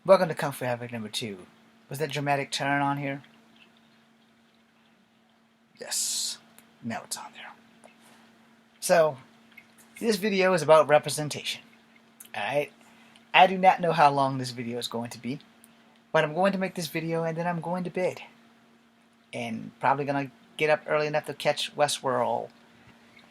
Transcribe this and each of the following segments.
Welcome to Kung Fu Havoc number 2. Was that dramatic turn on here? Yes. Now it's on there. So, this video is about representation. Alright? I do not know how long this video is going to be, but I'm going to make this video and then I'm going to bed. And probably going to get up early enough to catch Westworld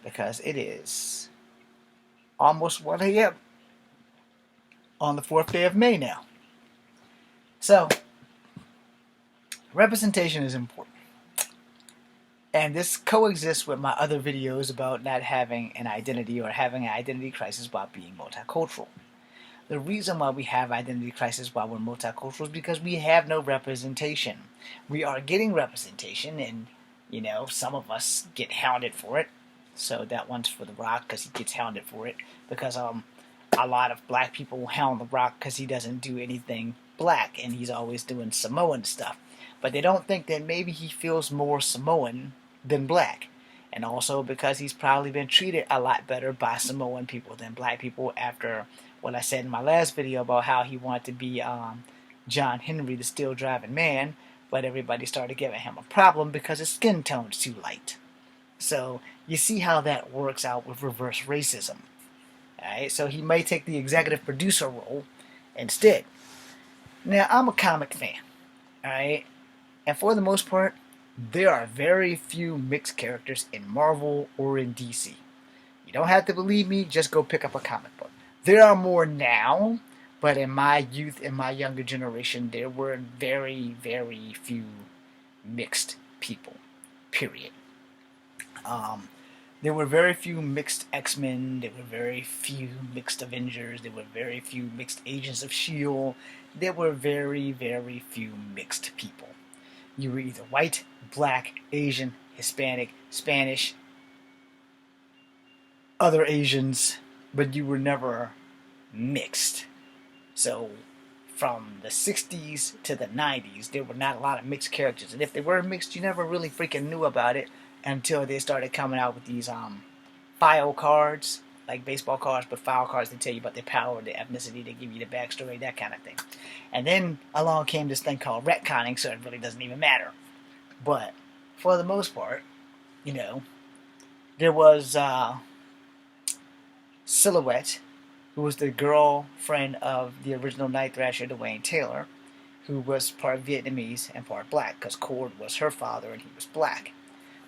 because it is almost 1 a.m. on the 4th day of May now. So, representation is important. And this coexists with my other videos about not having an identity or having an identity crisis while being multicultural. The reason why we have identity crisis while we're multicultural is because we have no representation. We are getting representation, and some of us get hounded for it. So that one's for The Rock because he gets hounded for it because a lot of black people hound The Rock because he doesn't do anything black and he's always doing Samoan stuff. But they don't think that maybe he feels more Samoan than black. And also because he's probably been treated a lot better by Samoan people than black people after what I said in my last video about how he wanted to be John Henry, the Still Driving Man, but everybody started giving him a problem because his skin tone's too light. So you see how that works out with reverse racism. Alright, so he may take the executive producer role instead. Now, I'm a comic fan. Alright? And for the most part, there are very few mixed characters in Marvel or in DC. You don't have to believe me, just go pick up a comic book. There are more now, but in my youth, in my younger generation, there were very, very few mixed people. Period. There were very few mixed X-Men, there were very few mixed Avengers, there were very few mixed Agents of S.H.I.E.L.D., there were very, very few mixed people. You were either white, black, Asian, Hispanic, Spanish, other Asians, but you were never mixed. So, from the 60s to the 90s, there were not a lot of mixed characters. And if they were mixed, you never really freaking knew about it until they started coming out with these file cards, like baseball cards, but file cards that tell you about their power, their ethnicity, they give you the backstory, that kind of thing. And then along came this thing called retconning, so it really doesn't even matter. But for the most part, there was Silhouette, who was the girlfriend of the original Night Thrasher, Dwayne Taylor, who was part Vietnamese and part black, because Cord was her father and he was black.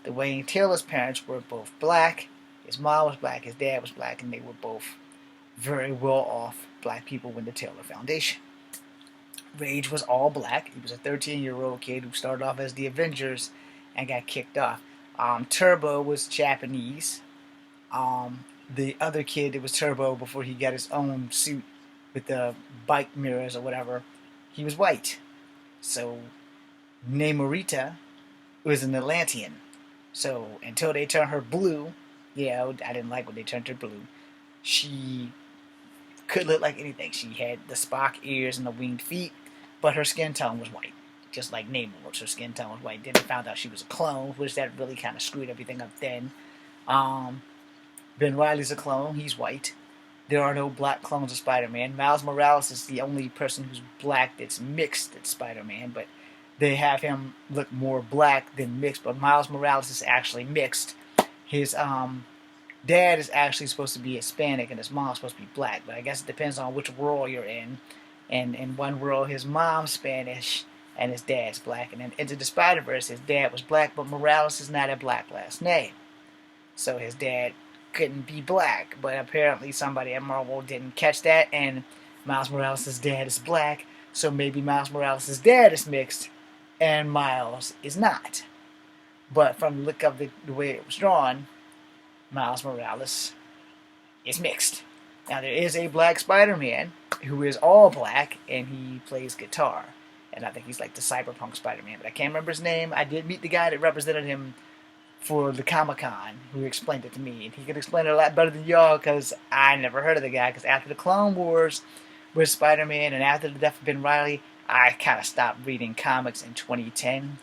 Dwayne Taylor's parents were both black. His mom was black, his dad was black, and they were both very well-off black people in the Taylor Foundation. Rage was all black. He was a 13-year-old kid who started off as the Avengers and got kicked off. Turbo was Japanese. The other kid that was Turbo before he got his own suit with the bike mirrors or whatever, he was white. So Namorita was an Atlantean. So until they turned her blue, I didn't like when they turned her blue, she could look like anything. She had the Spock ears and the winged feet, but her skin tone was white. Just like Namor's, her skin tone was white. Then they found out she was a clone, which that really kind of screwed everything up then. Ben Reilly's a clone. He's white. There are no black clones of Spider-Man. Miles Morales is the only person who's black that's mixed at Spider-Man, but they have him look more black than mixed. But Miles Morales is actually mixed. His dad is actually supposed to be Hispanic and his mom's supposed to be black, but I guess it depends on which world you're in. And in one world, his mom's Spanish and his dad's black. And then Into the Spider-Verse, his dad was black, but Morales is not a black last name. So his dad couldn't be black, but apparently somebody at Marvel didn't catch that, and Miles Morales' dad is black, so maybe Miles Morales' dad is mixed, and Miles is not. But from the look of the way it was drawn, Miles Morales is mixed. Now there is a black Spider-Man who is all black, and he plays guitar. And I think he's like the cyberpunk Spider-Man, but I can't remember his name. I did meet the guy that represented him for the Comic-Con, who explained it to me. And he could explain it a lot better than y'all, because I never heard of the guy. Because after the Clone Wars with Spider-Man and after the death of Ben Reilly, I kind of stopped reading comics in 2010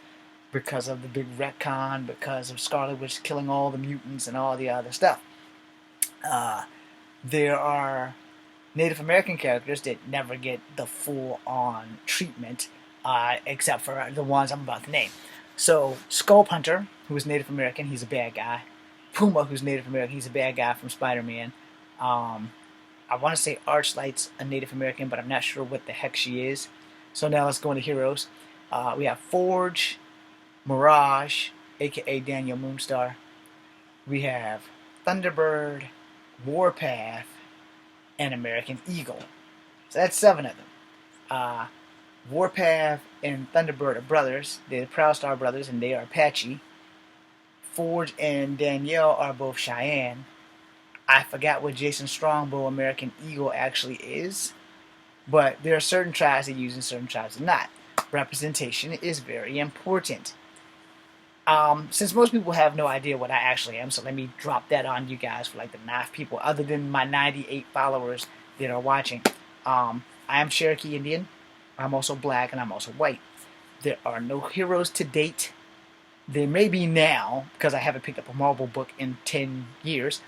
because of the big retcon, because of Scarlet Witch killing all the mutants and all the other stuff. There are Native American characters that never get the full-on treatment, except for the ones I'm about to name. So Sculp Hunter, who is Native American, he's a bad guy. Puma, who's Native American, he's a bad guy from Spider-Man. Um, I want to say Archlight's a Native American, but I'm not sure what the heck she is. So now let's go into heroes. We have Forge, Mirage, aka Daniel Moonstar. We have Thunderbird, Warpath, and American Eagle. So that's 7 of them. Warpath and Thunderbird are brothers. They're the Proudstar brothers, and they are Apache. Forge and Danielle are both Cheyenne. I forgot what Jason Strongbow American Eagle actually is, but there are certain tribes that use and certain tribes that not. Representation is very important. Since most people have no idea what I actually am, so let me drop that on you guys for like the 9 people, other than my 98 followers that are watching. I am Cherokee Indian. I'm also black, and I'm also white. There are no heroes to date. There may be now, because I haven't picked up a Marvel book in 10 years.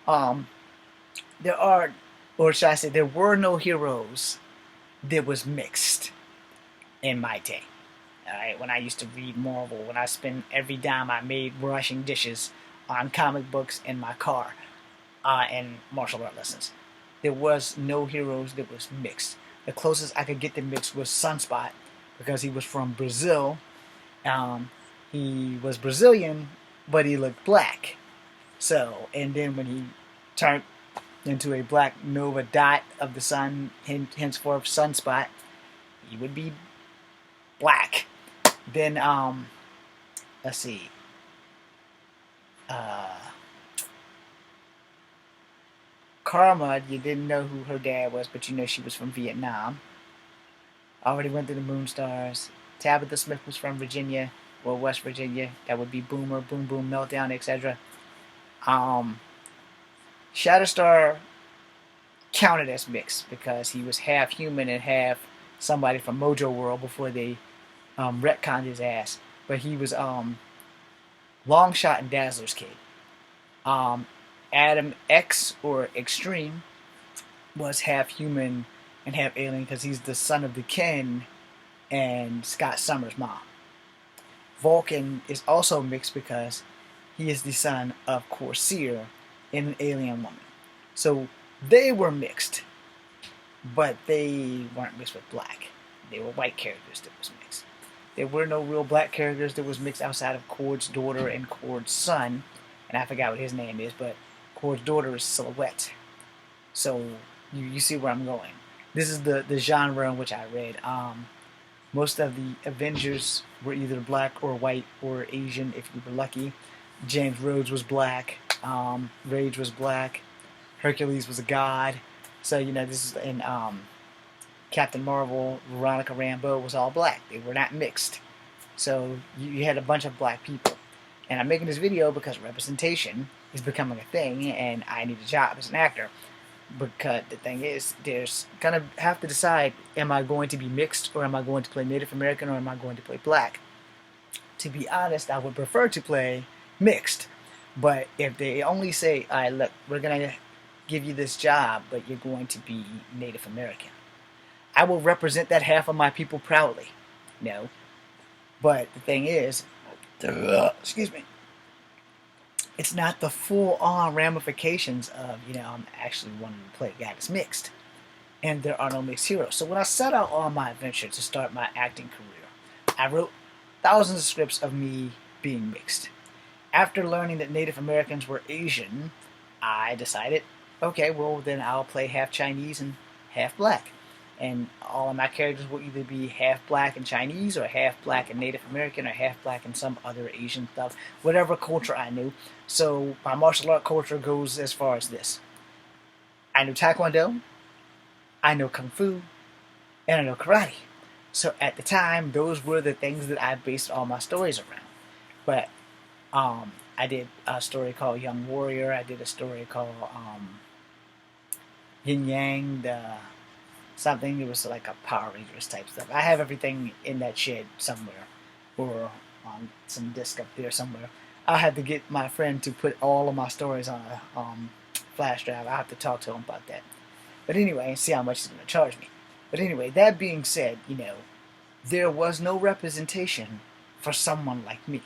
There are, or should I say, there were no heroes that was mixed in my day. Alright, when I used to read Marvel, when I spent every dime I made washing dishes on comic books in my car, and martial art lessons. There was no heroes that was mixed. The closest I could get to mixed was Sunspot, because he was from Brazil. He was Brazilian, but he looked black. So, and then when he turned into a black nova dot of the sun, henceforth Sunspot, he would be black. Then, let's see. Karma, you didn't know who her dad was, but you know she was from Vietnam. Already went through the Moonstars. Tabitha Smith was from Virginia, or West Virginia. That would be Boomer, Boom Boom, Meltdown, etc. Shatterstar counted as mixed because he was half human and half somebody from Mojo World before they retconned his ass. But he was Longshot and Dazzler's kid. Adam X, or Extreme, was half human and half alien because he's the son of the Ken and Scott Summers' mom. Vulcan is also mixed because he is the son of Corsair and an alien woman. So they were mixed, but they weren't mixed with black. They were white characters that was mixed. There were no real black characters that was mixed outside of Kord's daughter and Kord's son, and I forgot what his name is, but Kord's daughter is Silhouette. So you see where I'm going. This is the genre in which I read. Most of the Avengers were either black or white or Asian if you were lucky. James Rhodes was black. Rage was black. Hercules was a god. So, you know, this is in Captain Marvel, Veronica Rambeau was all black. They were not mixed. So you had a bunch of black people. And I'm making this video because representation is becoming a thing, and I need a job as an actor. Because the thing is, there's gonna have to decide, am I going to be mixed, or am I going to play Native American, or am I going to play black? To be honest, I would prefer to play mixed. But if they only say, all right, look, we're gonna give you this job, but you're going to be Native American, I will represent that half of my people proudly. No. But the thing is, excuse me, it's not the full-on ramifications of, you know, I'm actually wanting to play a guy that's mixed. And there are no mixed heroes. So when I set out on my adventure to start my acting career, I wrote thousands of scripts of me being mixed. After learning that Native Americans were Asian, I decided, okay, well then I'll play half Chinese and half black. And all of my characters will either be half black and Chinese, or half black and Native American, or half black and some other Asian stuff, whatever culture I knew. So my martial art culture goes as far as this. I know Taekwondo, I know Kung Fu, and I know Karate. So at the time, those were the things that I based all my stories around. But I did a story called Young Warrior, I did a story called Yin Yang, something. It was like a Power Rangers type stuff. I have everything in that shed somewhere, or on some disc up there somewhere. I had to get my friend to put all of my stories on a flash drive. I have to talk to him about that. But anyway, see how much he's going to charge me. But anyway, that being said, there was no representation for someone like me.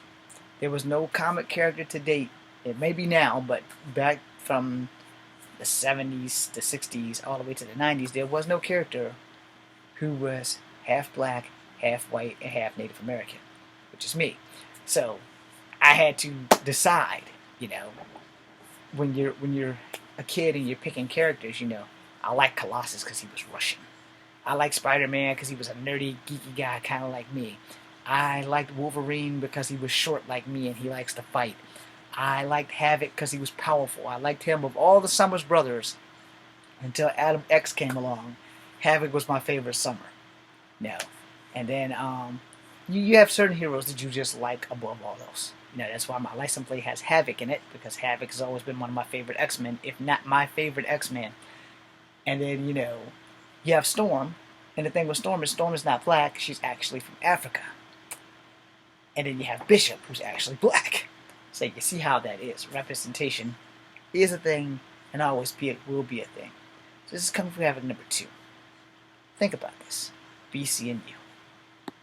There was no comic character to date. It may be now, but back from the 70s, the 60s, all the way to the 90s, there was no character who was half black, half white, and half Native American, which is me. So I had to decide, when you're a kid and you're picking characters, I like Colossus because he was Russian. I like Spider-Man because he was a nerdy, geeky guy, kind of like me. I liked Wolverine because he was short like me and he likes to fight. I liked Havoc because he was powerful. I liked him of all the Summers brothers until Adam X came along. Havoc was my favorite Summer. No. And then you have certain heroes that you just like above all else. That's why my license plate has Havoc in it, because Havoc has always been one of my favorite X-Men, if not my favorite X-Men. And then, you have Storm. And the thing with Storm is not black. She's actually from Africa. And then you have Bishop, who's actually black. So you see how that is. Representation is a thing, and always will be a thing. So this is coming from Havoc number 2. Think about this. BC and you.